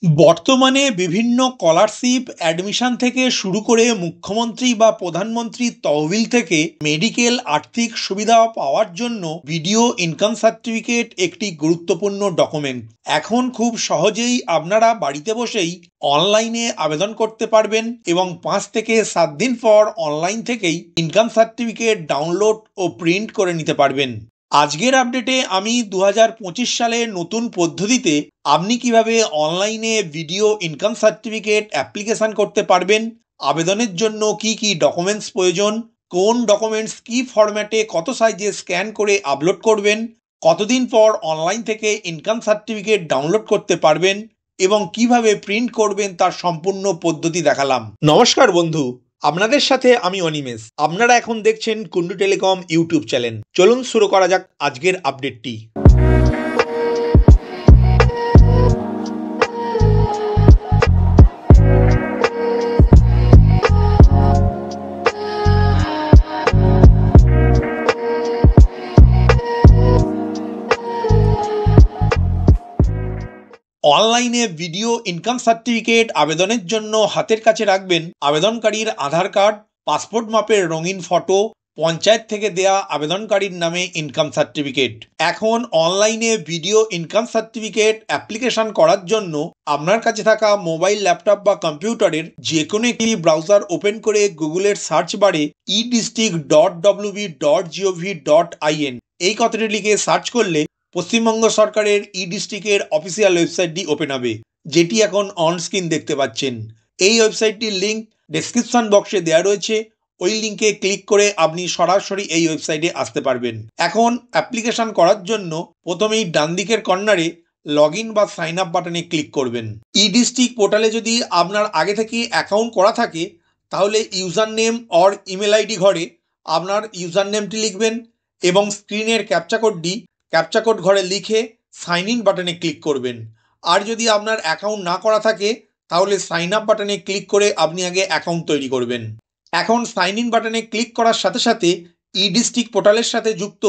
বর্তমানে বিভিন্ন scholarship admission থেকে শুরু করে মুখ্যমন্ত্রী বা প্রধানমন্ত্রীর তহবিল থেকে মেডিকেল আর্থিক সুবিধা পাওয়ার জন্য ভিডিও ইনকাম সার্টিফিকেট একটি গুরুত্বপূর্ণ ডকুমেন্ট। এখন খুব সহজেই আপনারা বাড়িতে বসেই অনলাইনে আবেদন করতে পারবেন এবং 5 থেকে 7 দিন পর অনলাইন থেকেই ইনকাম সার্টিফিকেট ডাউনলোড ও প্রিন্ট করে নিতে পারবেন। আজকের আপডেটে আমি 2025 সালের নতুন পদ্ধতিতে আপনি কিভাবে অনলাইনে ভিডিও ইনকাম সার্টিফিকেট অ্যাপ্লিকেশন করতে পারবেন, আবেদনের জন্য কি কি ডকুমেন্টস প্রয়োজন, কোন ডকুমেন্টস কি ফরম্যাটে কত সাইজে স্ক্যান করে আপলোড করবেন, কতদিন পর অনলাইন থেকে ইনকাম সার্টিফিকেট ডাউনলোড করতে পারবেন এবং কিভাবে প্রিন্ট করবেন তার সম্পূর্ণ পদ্ধতি দেখালাম। নমস্কার বন্ধু, আপনাদের সাথে আমি অনিমেষ। আপনারা এখন দেখছেন কুন্ডু টেলিকম ইউটিউব চ্যানেল। চলুন শুরু করা যাক আজকের আপডেটটি। অনলাইনে ভিডিও ইনকাম সার্টিফিকেট আবেদনের জন্য হাতের কাছে রাখবেন আবেদনকারীর আধার কার্ড, পাসপোর্ট মাপের রঙিন ফটো, পঞ্চায়েত থেকে দেয়া আবেদনকারীর নামে ইনকাম সার্টিফিকেট। এখন অনলাইনে ভিডিও ইনকাম সার্টিফিকেট অ্যাপ্লিকেশন করার জন্য আপনার কাছে থাকা মোবাইল, ল্যাপটপ বা কম্পিউটারের যে কোনো একটি ব্রাউজার ওপেন করে গুগলের সার্চ বারে edistrict.wb.gov.in এই কথাটি লিখে সার্চ করলে পশ্চিমবঙ্গ সরকারের ডিস্ট্রিক্টের অফিসিয়াল ওয়েবসাইটটি ওপেন হবে, যেটি এখন অন স্ক্রিন দেখতে পাচ্ছেন। এই ওয়েবসাইটটির লিঙ্ক ডেসক্রিপশন বক্সে দেওয়া রয়েছে, ওই লিঙ্কে ক্লিক করে আপনি সরাসরি এই ওয়েবসাইটে আসতে পারবেন। এখন অ্যাপ্লিকেশন করার জন্য প্রথমেই ডান দিকের কর্নারে লগ ইন বা সাইন আপ বাটনে ক্লিক করবেন। ডিস্ট্রিক্ট পোর্টালে যদি আপনার আগে থেকে অ্যাকাউন্ট করা থাকে তাহলে user name or email ID ঘরে আপনার ইউজার নেমটি লিখবেন এবং স্ক্রিনের ক্যাপচা কোড ঘরে লিখে সাইন ইন বাটনে ক্লিক করবেন। আর যদি আপনার অ্যাকাউন্ট না করা থাকে তাহলে সাইন আপ বাটনে ক্লিক করে আপনি আগে অ্যাকাউন্ট তৈরি করবেন। এখন সাইন ইন বাটনে ক্লিক করার সাথে সাথে ডিস্ট্রিক্ট পোর্টালের সাথে যুক্ত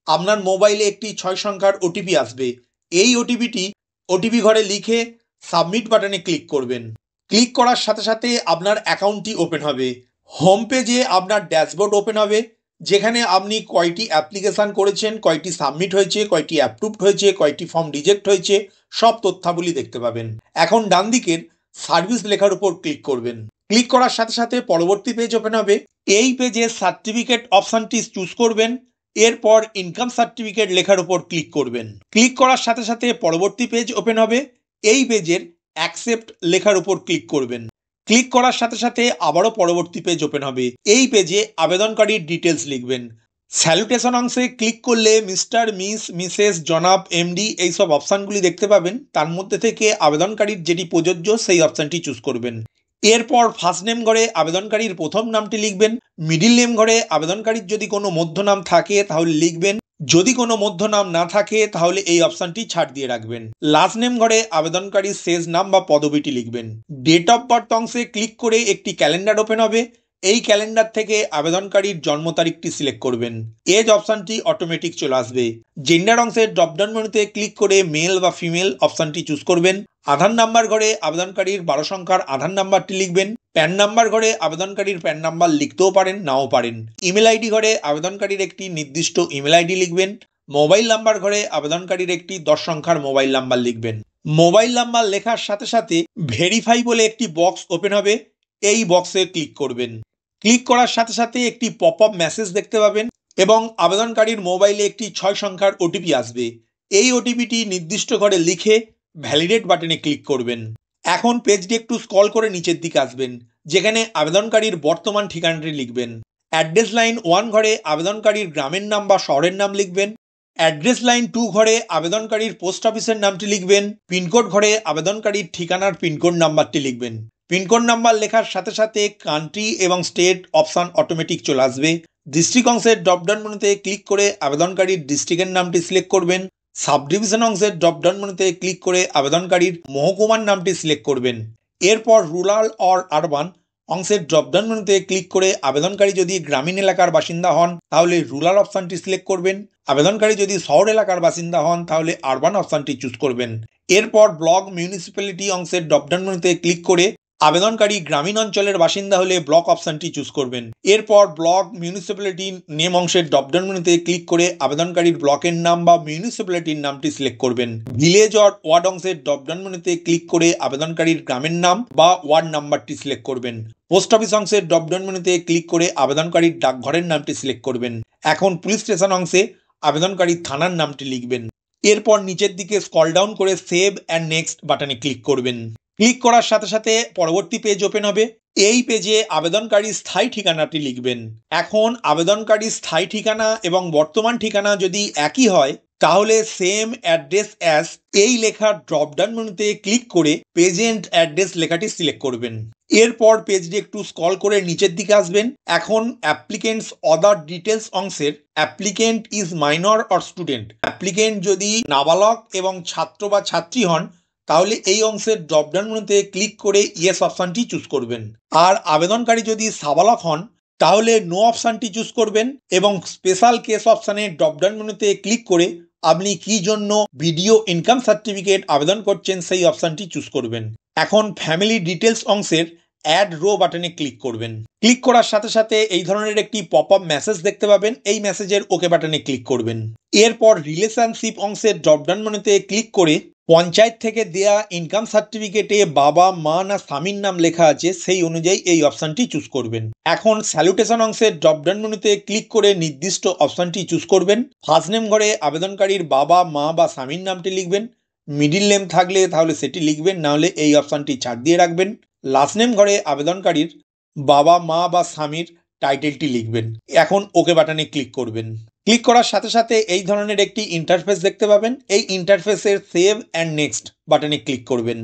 আপনার মোবাইলে একটি 6 সংখ্যার ওটিপি আসবে। এই ওটিপি ঘরে লিখে সাবমিট বাটনে ক্লিক করবেন। ক্লিক করার সাথে সাথে আপনার অ্যাকাউন্টটি ওপেন হবে। হোম পেজে আপনার ড্যাশবোর্ড ওপেন হবে, যেখানে আপনি কয়টি অ্যাপ্লিকেশান করেছেন, কয়টি সাবমিট হয়েছে, কয়টি অ্যাপ্রুভড হয়েছে, কয়টি ফর্ম রিজেক্ট হয়েছে, সব তথ্যাবলি দেখতে পাবেন। এখন ডান দিকের সার্ভিস লেখার উপর ক্লিক করবেন। ক্লিক করার সাথে সাথে পরবর্তী পেজ ওপেন হবে। এই পেজে সার্টিফিকেট অপশানটি চুজ করবেন, এরপর ইনকাম সার্টিফিকেট লেখার উপর ক্লিক করবেন। ক্লিক করার সাথে সাথে পরবর্তী পেজ ওপেন হবে। এই পেজের অ্যাকসেপ্ট লেখার উপর ক্লিক করবেন। ক্লিক করার সাথে সাথে আবারও পরবর্তী পেজ ওপেন হবে। এই পেজে আবেদনকারীর ডিটেলস লিখবেন। স্যালুটেশন অংশে ক্লিক করলে মিস্টার, মিস, মিসেস, জনাব, এমডি এইসব অপশানগুলি দেখতে পাবেন। তার মধ্যে থেকে আবেদনকারীর যেটি প্রযোজ্য সেই অপশানটি চুজ করবেন। এরপর ফার্স্ট নেম ঘরে আবেদনকারীর প্রথম নামটি লিখবেন। মিডিল নেম ঘরে আবেদনকারীর যদি কোনো মধ্যনাম থাকে তাহলে লিখবেন, যদি কোনো মধ্যনাম না থাকে তাহলে এই অপশানটি ছাড় দিয়ে রাখবেন। লাস্ট নেম ঘরে আবেদনকারীর শেষ নাম বা পদবিটি লিখবেন। ডেট অফ বার্থ অংশে ক্লিক করে একটি ক্যালেন্ডার ওপেন হবে। এই ক্যালেন্ডার থেকে আবেদনকারীর জন্ম তারিখটি সিলেক্ট করবেন। এজ অপশানটি অটোমেটিক চলে আসবে। জেন্ডার অংশের ড্রপডাউন মেনুতে ক্লিক করে মেল বা ফিমেল অপশানটি চুজ করবেন। আধার নাম্বার ঘরে আবেদনকারীর 12 সংখ্যার আধার নাম্বারটি লিখবেন। প্যান নাম্বার ঘরে আবেদনকারীর প্যান নাম্বার লিখতেও পারেন, নাও পারেন। ইমেল আইডি ঘরে আবেদনকারীর একটি নির্দিষ্ট ইমেল আইডি লিখবেন। মোবাইল নাম্বার ঘরে আবেদনকারীর একটি 10 সংখ্যার মোবাইল নাম্বার লিখবেন। মোবাইল নাম্বার লেখার সাথে সাথে ভেরিফাই বলে একটি বক্স ওপেন হবে, এই বক্সে ক্লিক করবেন। ক্লিক করার সাথে সাথে একটি পপ আপ মেসেজ দেখতে পাবেন এবং আবেদনকারীর মোবাইলে একটি 6 সংখ্যার ওটিপি আসবে। এই ওটিপিটি নির্দিষ্ট ঘরে লিখে ভ্যালিডেট বাটনে ক্লিক করবেন। এখন পেজটি একটু স্ক্রল করে নিচের দিকে আসবেন, যেখানে আবেদনকারীর বর্তমান ঠিকানাটি লিখবেন। অ্যাড্রেস লাইন 1 ঘরে আবেদনকারীর গ্রামের নাম বা শহরের নাম লিখবেন। অ্যাড্রেস লাইন 2 ঘরে আবেদনকারীর পোস্ট অফিসের নামটি লিখবেন। পিনকোড ঘরে আবেদনকারীর ঠিকানার পিনকোড নাম্বারটি লিখবেন। পিনকোড নাম্বার লেখার সাথে সাথে কান্ট্রি এবং স্টেট অপশান অটোমেটিক চলে আসবে। ডিস্ট্রিক্ট অংশের ড্রপডাউন মেনুতে ক্লিক করে আবেদনকারীর ডিস্ট্রিক্টের নামটি সিলেক্ট করবেন। সাব ডিভিশন অংশের ড্রপডাউন মেনুতে ক্লিক করে আবেদনকারীর মহকুমার নামটি সিলেক্ট করবেন। এরপর রুরাল অর আরবান অংশের ড্রপডাউন মেনুতে ক্লিক করে আবেদনকারী যদি গ্রামীণ এলাকার বাসিন্দা হন তাহলে রুরাল অপশনটি সিলেক্ট করবেন। আবেদনকারী যদি শহর এলাকার বাসিন্দা হন তাহলে আরবান অপশনটি চুজ করবেন। এরপর ব্লক মিউনিসিপ্যালিটি অংশের ড্রপডাউন মেনুতে ক্লিক করে আবেদনকারী গ্রামীণ অঞ্চলের বাসিন্দা হলে ব্লক অপশনটি চুজ করবেন। এরপর ব্লক মিউনিসিপ্যালিটি নেম অংশের ড্রপডাউন মেনুতে ক্লিক করে আবেদনকারীর ব্লকের নাম বা মিউনিসিপ্যালিটির নামটি সিলেক্ট করবেন। ভিলেজ অর ওয়ার্ড অংশের ড্রপডাউন মেনুতে ক্লিক করে আবেদনকারীর গ্রামের নাম বা ওয়ার্ড নাম্বারটি সিলেক্ট করবেন। পোস্ট অফিস অংশের ড্রপডাউন মেনুতে ক্লিক করে আবেদনকারীর ডাকঘরের নামটি সিলেক্ট করবেন। এখন পুলিশ স্টেশন অংশে আবেদনকারীর থানার নামটি লিখবেন। এরপর নিচের দিকে স্ক্রল ডাউন করে সেভ অ্যান্ড নেক্সট বাটনে ক্লিক করবেন। ক্লিক করার সাথে সাথে পরবর্তী পেজ ওপেন হবে। এই পেজে আবেদনকারীর স্থায়ী ঠিকানাটি লিখবেন। এখন আবেদনকারীর স্থায়ী ঠিকানা এবং বর্তমান ঠিকানা যদি একই হয় তাহলে সেম অ্যাড্রেস অ্যাজ এই লেখার ড্রপডাউন মেনুতে ক্লিক করে প্রেজেন্ট অ্যাড্রেস লেখাটি সিলেক্ট করবেন। এরপর পেজটি একটু স্ক্রল করে নিচের দিকে আসবেন। এখন অ্যাপ্লিকেন্টস অদার ডিটেলস অংশের applicant is minor or student, applicant যদি নাবালক এবং ছাত্র বা ছাত্রী হন তাহলে এই অংশের ড্রপডাউন মেনুতে ক্লিক করে ইয়েস অপশনটি চুজ করবেন। আর আবেদনকারী যদি সাবালক হন তাহলে নো অপশনটি চুজ করবেন এবং স্পেশাল কেস অপশানের ড্রপডাউন মেনুতে ক্লিক করে আপনি কি জন্য ভিডিও ইনকাম সার্টিফিকেট আবেদন করছেন সেই অপশানটি চুজ করবেন। এখন ফ্যামিলি ডিটেলস অংশের অ্যাড রো বাটনে ক্লিক করবেন। ক্লিক করার সাথে সাথে এই ধরনের একটি পপ আপ মেসেজ দেখতে পাবেন। এই মেসেজের ওকে বাটনে ক্লিক করবেন। এরপর রিলেশনশিপ অংশের ড্রপডাউন মেনুতে ক্লিক করে পঞ্চায়েত থেকে দেয়া ইনকাম সার্টিফিকেটে বাবা মা না স্বামীর নাম লেখা আছে সেই অনুযায়ী এই অপশানটি চুজ করবেন। এখন স্যালুটেশন অংশের ড্রপডাউন মেনুতে ক্লিক করে নির্দিষ্ট অপশানটি চুজ করবেন। ফার্স্ট নেম ঘরে আবেদনকারীর বাবা মা বা স্বামীর নামটি লিখবেন। মিডিল নেম থাকলে তাহলে সেটি লিখবেন, না হলে এই অপশানটি ছাড় দিয়ে রাখবেন। লাস্ট নেম ঘরে আবেদনকারীর বাবা মা বা স্বামীর টাইটেলটি লিখবেন। এখন ওকে বাটনে ক্লিক করবেন। ক্লিক করার সাথে সাথে এই ধরনের একটি ইন্টারফেস দেখতে পাবেন। এই ইন্টারফেসের সেভ অ্যান্ড নেক্সট বাটনে ক্লিক করবেন।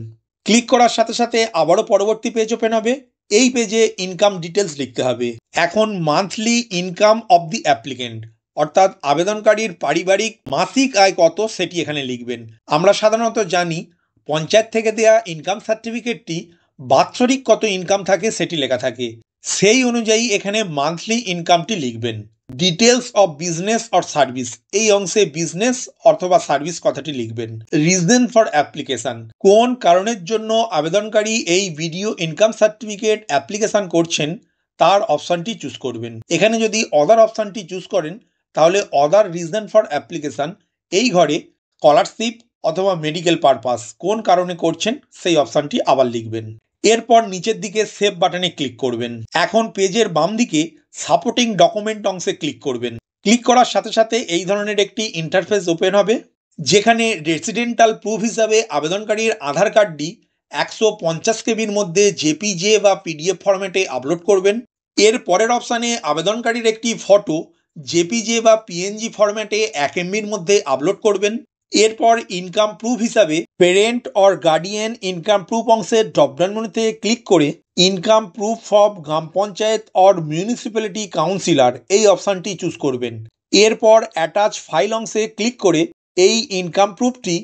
ক্লিক করার সাথে সাথে আবারও পরবর্তী পেজ ওপেন হবে। এই পেজে ইনকাম ডিটেলস লিখতে হবে। এখন monthly income of the applicant অর্থাৎ আবেদনকারীর পারিবারিক মাসিক আয় কত সেটি এখানে লিখবেন। আমরা সাধারণত জানি পঞ্চায়েত থেকে দেয়া ইনকাম সার্টিফিকেটটি বাৎসরিক কত ইনকাম থাকে সেটি লেখা থাকে, সেই অনুযায়ী এখানে মান্থলি ইনকামটি লিখবেন। Details of business or service এই অংশে বিজনেস অথবা সার্ভিস কথাটি লিখবেন। রিজন ফর অ্যাপ্লিকেশন কোন কারণের জন্য আবেদনকারী এই ভিডিও ইনকাম সার্টিফিকেট অ্যাপ্লিকেশন করছেন তার অপশানটি চুজ করবেন। এখানে যদি অদার অপশানটি চুজ করেন তাহলে অদার রিজন ফর অ্যাপ্লিকেশন এই ঘরে স্কলারশিপ অথবা মেডিকেল পারপাস কোন কারণে করছেন সেই অপশানটি আবার লিখবেন। এরপর নিচের দিকে সেভ বাটনে ক্লিক করবেন। এখন পেজের বাম দিকে সাপোর্টিং ডকুমেন্ট অংশে ক্লিক করবেন। ক্লিক করার সাথে সাথে এই ধরনের একটি ইন্টারফেস ওপেন হবে, যেখানে রেসিডেন্টাল প্রুফ হিসাবে আবেদনকারীর আধার কার্ডটি 150 কেবির মধ্যে জেপিজে বা পিডিএফ ফরম্যাটে আপলোড করবেন। এর পরের অপশানে আবেদনকারীর একটি ফটো জেপিজে বা পিএনজি ফরম্যাটে 1 MBর মধ্যে আপলোড করবেন। এরপর ইনকাম প্রুফ হিসাবে parent or guardian income proof অংশের ড্রপডাউন মেনুতে ক্লিক করে income proof of gram panchayat or municipality councillor এই অপশানটি চুজ করবেন। এরপর অ্যাটাচ ফাইল অংশে ক্লিক করে এই ইনকাম প্রুফটি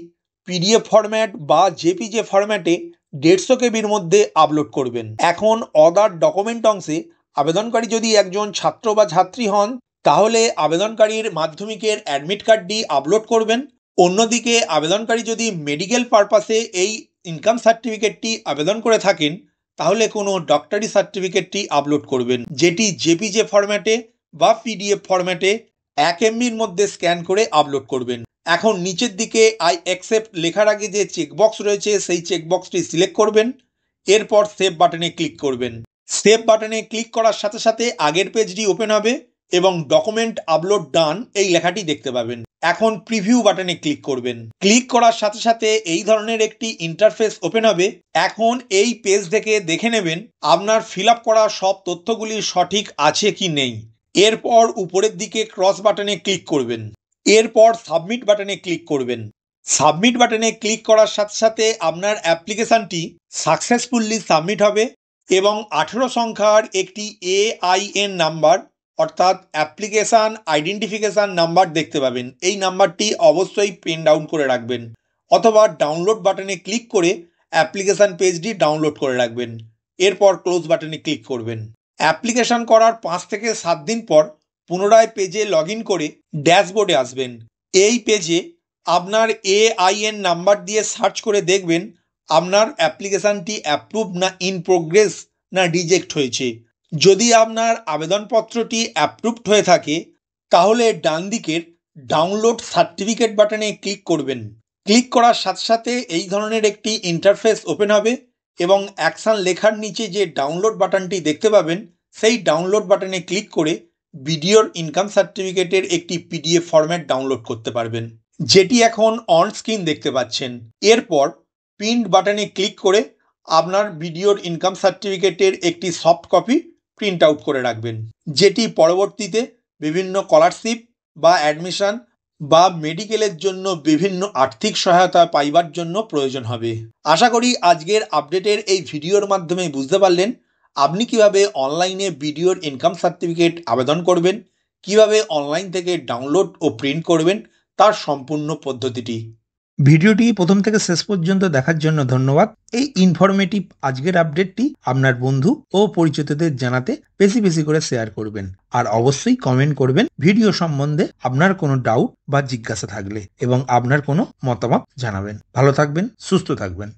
পিডিএফ ফরম্যাট বা জেপিজে ফরম্যাটে 150 কেবির মধ্যে আপলোড করবেন। এখন অদার ডকুমেন্ট অংশে আবেদনকারী যদি একজন ছাত্র বা ছাত্রী হন তাহলে আবেদনকারীর মাধ্যমিকের অ্যাডমিট কার্ডটি আপলোড করবেন। অন্যদিকে আবেদনকারী যদি মেডিকেল পারপাসে এই ইনকাম সার্টিফিকেটটি আবেদন করে থাকেন তাহলে কোনো ডক্টরি সার্টিফিকেটটি আপলোড করবেন, যেটি জেপিজে ফরম্যাটে বা পিডিএফ ফরম্যাটে 1 MBর মধ্যে স্ক্যান করে আপলোড করবেন। এখন নিচের দিকে আই অ্যাকসেপ্ট লেখার আগে যে চেকবক্স রয়েছে সেই চেকবক্সটি সিলেক্ট করবেন। এরপর সেভ বাটনে ক্লিক করবেন। সেভ বাটনে ক্লিক করার সাথে সাথে আগের পেজটি ওপেন হবে এবং ডকুমেন্ট আপলোড ডান এই লেখাটি দেখতে পাবেন। এখন প্রিভিউ বাটনে ক্লিক করবেন। ক্লিক করার সাথে সাথে এই ধরনের একটি ইন্টারফেস ওপেন হবে। এখন এই পেজ থেকে দেখে নেবেন আপনার ফিল আপ করা সব তথ্যগুলি সঠিক আছে কি নেই। এরপর উপরের দিকে ক্রস বাটনে ক্লিক করবেন। এরপর সাবমিট বাটনে ক্লিক করবেন। সাবমিট বাটনে ক্লিক করার সাথে সাথে আপনার অ্যাপ্লিকেশনটি সাকসেসফুলি সাবমিট হবে এবং 18 সংখ্যার একটি AIN নাম্বার অর্থাৎ অ্যাপ্লিকেশান আইডেন্টিফিকেশান নাম্বার দেখতে পাবেন। এই নাম্বারটি অবশ্যই পেন ডাউন করে রাখবেন অথবা ডাউনলোড বাটনে ক্লিক করে অ্যাপ্লিকেশান পেজটি ডাউনলোড করে রাখবেন। এরপর ক্লোজ বাটনে ক্লিক করবেন। অ্যাপ্লিকেশন করার 5 থেকে 7 দিন পর পুনরায় পেজে লগ ইন করে ড্যাশবোর্ডে আসবেন। এই পেজে আপনার AIN নাম্বার দিয়ে সার্চ করে দেখবেন আপনার অ্যাপ্লিকেশানটি অ্যাপ্রুভ না ইন প্রোগ্রেস না রিজেক্ট হয়েছে। যদি আপনার আবেদনপত্রটি অ্যাপ্রুভড হয়ে থাকে তাহলে ডান দিকের ডাউনলোড সার্টিফিকেট বাটনে ক্লিক করবেন। ক্লিক করার সাথে সাথে এই ধরনের একটি ইন্টারফেস ওপেন হবে এবং অ্যাকশন লেখার নিচে যে ডাউনলোড বাটনটি দেখতে পাবেন সেই ডাউনলোড বাটনে ক্লিক করে ভিডিওর ইনকাম সার্টিফিকেটের একটি PDF ফরম্যাট ডাউনলোড করতে পারবেন, যেটি এখন অন স্ক্রিন দেখতে পাচ্ছেন। এরপর প্রিন্ট বাটনে ক্লিক করে আপনার ভিডিওর ইনকাম সার্টিফিকেটের একটি সফট কপি প্রিন্ট আউট করে রাখবেন, যেটি পরবর্তীতে বিভিন্ন স্কলারশিপ বা অ্যাডমিশন বা মেডিকেলের জন্য বিভিন্ন আর্থিক সহায়তা পাইবার জন্য প্রয়োজন হবে। আশা করি আজকের আপডেটের এই ভিডিওর মাধ্যমে বুঝতে পারলেন আপনি কিভাবে অনলাইনে ভিডিওর ইনকাম সার্টিফিকেট আবেদন করবেন, কিভাবে অনলাইন থেকে ডাউনলোড ও প্রিন্ট করবেন তার সম্পূর্ণ পদ্ধতিটি। ভিডিওটি প্রথম থেকে শেষ পর্যন্ত দেখার জন্য ধন্যবাদ। এই ইনফরমেটিভ আজকের আপডেটটি আপনার বন্ধু ও পরিচিতদের জানাতে বেশি বেশি করে শেয়ার করবেন আর অবশ্যই কমেন্ট করবেন ভিডিও সম্বন্ধে আপনার কোনো ডাউট বা জিজ্ঞাসা থাকলে এবং আপনার কোনো মতামত জানাবেন। ভালো থাকবেন, সুস্থ থাকবেন।